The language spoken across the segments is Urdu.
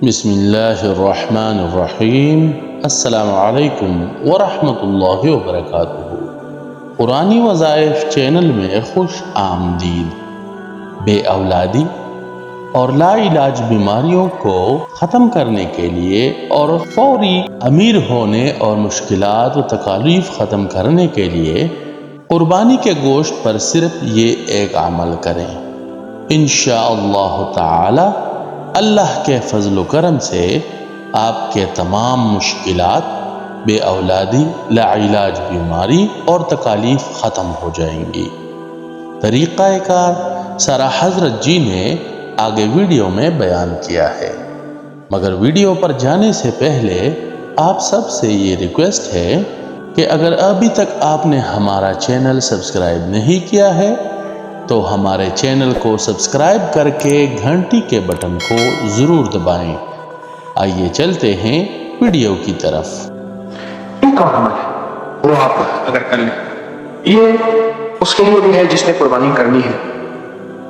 بسم اللہ الرحمن الرحیم۔ السلام علیکم ورحمۃ اللہ وبرکاتہ۔ قرآنی وظائف چینل میں خوش آمدید۔ بے اولادی اور لا علاج بیماریوں کو ختم کرنے کے لیے اور فوری امیر ہونے اور مشکلات و تکالیف ختم کرنے کے لیے قربانی کے گوشت پر صرف یہ ایک عمل کریں۔ انشاءاللہ تعالی اللہ کے فضل و کرم سے آپ کے تمام مشکلات، بے اولادی، لا علاج بیماری اور تکالیف ختم ہو جائیں گی۔ طریقہ کار سرا حضرت جی نے آگے ویڈیو میں بیان کیا ہے، مگر ویڈیو پر جانے سے پہلے آپ سب سے یہ ریکویسٹ ہے کہ اگر ابھی تک آپ نے ہمارا چینل سبسکرائب نہیں کیا ہے تو ہمارے چینل کو سبسکرائب کر کے گھنٹی کے بٹن کو ضرور دبائیں۔ آئیے چلتے ہیں ویڈیو کی طرف۔ ایک اور عمل ہے وہ آپ اگر کر لیں، یہ اس کے لیے بھی ہے جس نے قربانی کرنی ہے،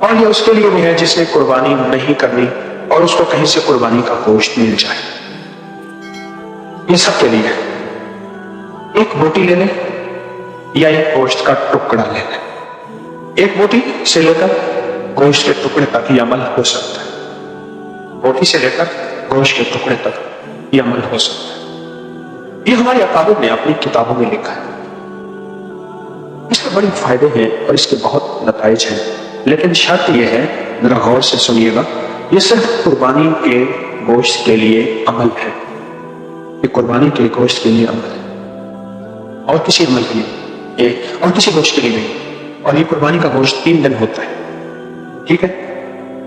اور یہ اس کے لیے بھی ہے جس نے قربانی نہیں کرنی اور اس کو کہیں سے قربانی کا گوشت مل جائے۔ یہ سب کے لیے ہے۔ ایک بوٹی لے لیں یا ایک گوشت کا ٹکڑا لے لیں۔ ایک بوٹی سے لے کر گوشت کے ٹکڑے تک یہ عمل ہو سکتا ہے۔ بوٹی سے لے کر گوشت کے ٹکڑے تک یہ عمل ہو سکتا ہے۔ یہ ہماری اکابر نے اپنی کتابوں میں لکھا ہے۔ اس کے بڑے فائدے ہیں اور اس کے بہت نتائج ہیں، لیکن شرط یہ ہے، ذرا غور سے سنیے گا، یہ صرف قربانی کے گوشت کے لیے عمل ہے۔ یہ قربانی کے گوشت کے لیے عمل ہے، اور کسی عمل کے لیے اور کسی گوشت کے لیے نہیں۔ اور یہ قربانی کا گوشت 3 دن ہوتا ہے، ٹھیک ہے؟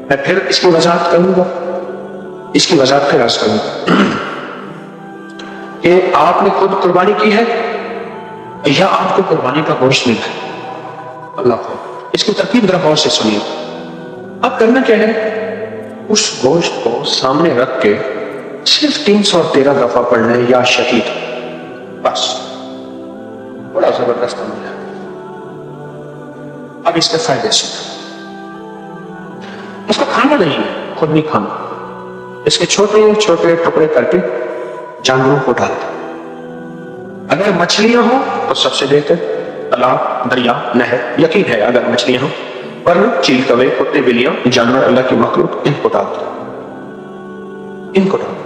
میں پھر اس کی وضاحت کروں گا، اس کی وضاحت پھر عرض کروں گا کہ آپ نے خود قربانی کی ہے یا آپ کو قربانی کا گوشت ملا ہے۔ اللہ کو اس کی ترکیب ذرا غور سے سنیے۔ اب کرنا کیا ہے، اس گوشت کو سامنے رکھ کے صرف 313 دفعہ پڑھنا ہے یا شہید، بس۔ بڑا زبردست عمل ہے۔ اب اس کے فائدے سنیں۔ اس کو کھانا نہیں ہے، خود نہیں کھانا، اس کے چھوٹے چھوٹے ٹکڑے کر کے جانوروں کو ڈال دیں۔ اگر مچھلیاں ہوں تو سب سے بہتر تالاب، دریا، نہر، یقین ہے اگر مچھلیاں ہوں، ورنہ چیل کوے، کتے، بلیاں، جانور اللہ کی مخلوق، ان کو ڈال دیں، ان کو ڈال دیں۔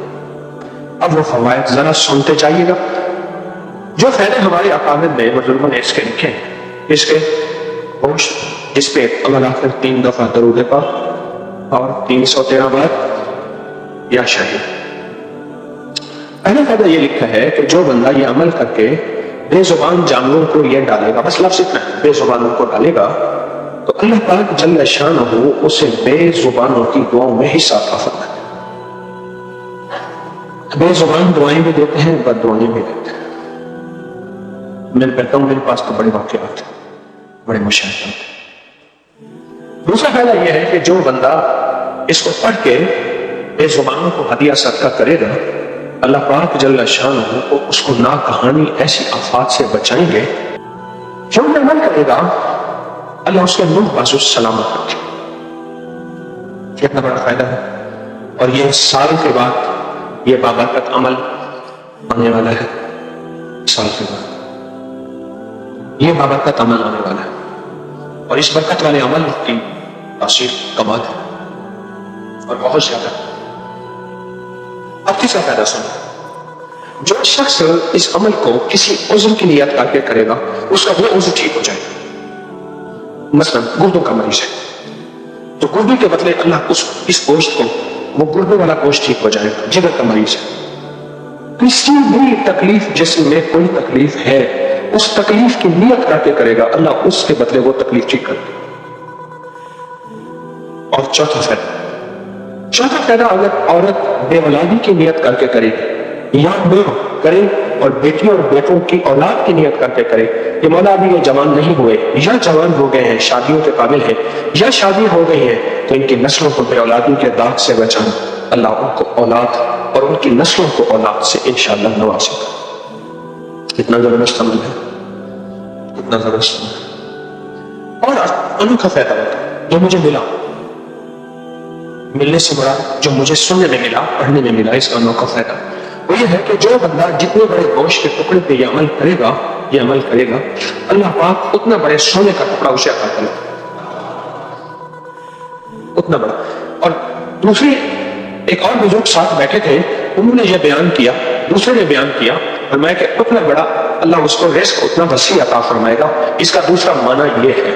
اب وہ فوائد ذرا سنتے جائیے گا۔ جو فائدے ہمارے اکابر نے، بزرگوں نے اس کے لکھے ہیں، اس کے گوشت جس پہ اول آخر 3 دفعہ درود پاک اور 313 بار یا شہید۔ پہلا فائدہ یہ لکھا ہے کہ جو بندہ یہ عمل کر کے بے زبان جانوروں کو یہ ڈالے گا، بس لفظ اتنا ہے، بے زبانوں کو ڈالے گا، تو اللہ پاک جل شانہ اسے بے زبانوں کی دعاؤں میں حصہ عطا فرمائے۔ بے زبان دعائیں بھی دیتے ہیں، بد دعائیں بھی دیتے ہیں۔ میں کہتا ہوں میرے پاس تو بڑے واقعات ہیں، بڑے مشاہدات ہیں۔ دوسرا فائدہ یہ ہے کہ جو بندہ اس کو پڑھ کے بے زبانوں کو ہدیہ صدقہ کرے گا، اللہ پاک جل شانہ کو اس کو ناگہانی ایسی آفات سے بچائیں گے۔ جو عمل کرے گا اللہ اس کے منہ بازو سلامت رکھے۔ کتنا بڑا فائدہ ہے، اور یہ سال کے بعد یہ بابرکت عمل آنے والا ہے۔ سال کے بعد یہ بابرکت عمل آنے والا ہے، اور اس برکت والے عمل کی تاثیر کمال ہے اور بہت زیادہ۔ اب تیسرا فائدہ سنو۔ جو شخص اس عمل کو کسی عذر کی نیت کر کے کرے گا، اس کا وہ عذر ٹھیک ہو جائے گا۔ مثلا گردوں کا مریض ہے تو گردوں کے بدلے اللہ اس گوشت کو، وہ گردوں والا گوشت ٹھیک ہو جائے گا۔ جگر کا مریض ہے، کسی بھی تکلیف جسم میں کوئی تکلیف ہے، اس تکلیف کی نیت کر کے کرے گا، اللہ اس کے بدلے وہ تکلیف ٹھیک کر دے۔ اور چوتھا فائدہ، اگر عورت بے اولادی کی نیت کر کے کرے یا نہ کرے اور بیٹیوں اور بیٹوں کی اولاد کی نیت کر کے کرے، یہ مولا ابھی یہ جوان نہیں ہوئے یا جوان ہو گئے ہیں، شادیوں کے قابل ہیں یا شادی ہو گئی ہے، تو ان کی نسلوں کو بے اولادی کے داغ سے بچانا، اللہ ان کو اولاد اور ان کی نسلوں کو اولاد سے انشاءاللہ نوازے گا۔ کتنا زبردست عمل ہے، کتنا زبردست عمل ہے۔ اور انوکھا فائدہ ہوتا ہے جو مجھے ملا، ملنے سے بڑا جو مجھے سننے میں ملا، پڑھنے میں ملا اس گانوں کا فائدہ، وہ یہ ہے کہ جو بندہ جتنے بڑے گوشت کے ٹکڑے پہ یہ عمل کرے گا، اللہ پاک اتنا بڑے سونے کا ٹکڑا اسے عطا کرے گا، اتنا بڑا۔ اور دوسری ایک اور بزرگ ساتھ بیٹھے تھے، انہوں نے یہ بیان کیا، دوسرے نے بیان کیا، فرمایا کہ اتنا بڑا اللہ اس کو رزق اتنا وسیع عطا فرمائے گا۔ اس کا دوسرا معنی یہ ہے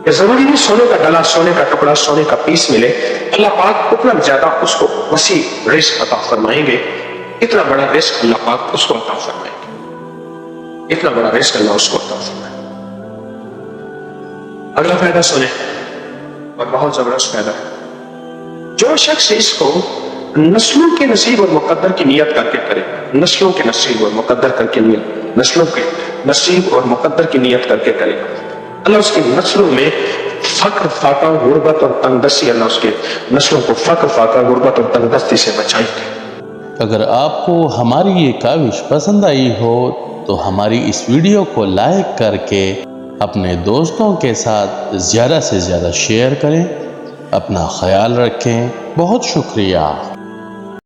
کہ ضروری نہیں سونے کا ڈلا، سونے کا ٹکڑا، سونے کا پیس ملے، اللہ پاک اتنا زیادہ اس کو وسیع رزق عطا فرمائیں گے، اتنا بڑا رزق اللہ پاک اس کو عطا فرمائیں گے، اتنا بڑا رزق اللہ اس کو عطا فرمائیں گے۔ اگلا فائدہ سنیں، اور بہت زبردست فائدہ ہے۔ جو شخص اس کو نسلوں کے نصیب اور مقدر کی نیت کر کے کرے، نسلوں کے نصیب اور مقدر کر کے نیت، نسلوں کے نصیب اور مقدر کی نیت کر کے کرے، اللہ اس کی نسلوں میں فقر، فاقہ، غربت اور تنگ دستی، اللہ اس کے نسلوں کو فقر، فاقہ، غربت اور تنگ دستی سے بچائیں گے۔ اگر آپ کو ہماری یہ کاوش پسند آئی ہو تو ہماری اس ویڈیو کو لائک کر کے اپنے دوستوں کے ساتھ زیادہ سے زیادہ شیئر کریں۔ اپنا خیال رکھیں، بہت شکریہ۔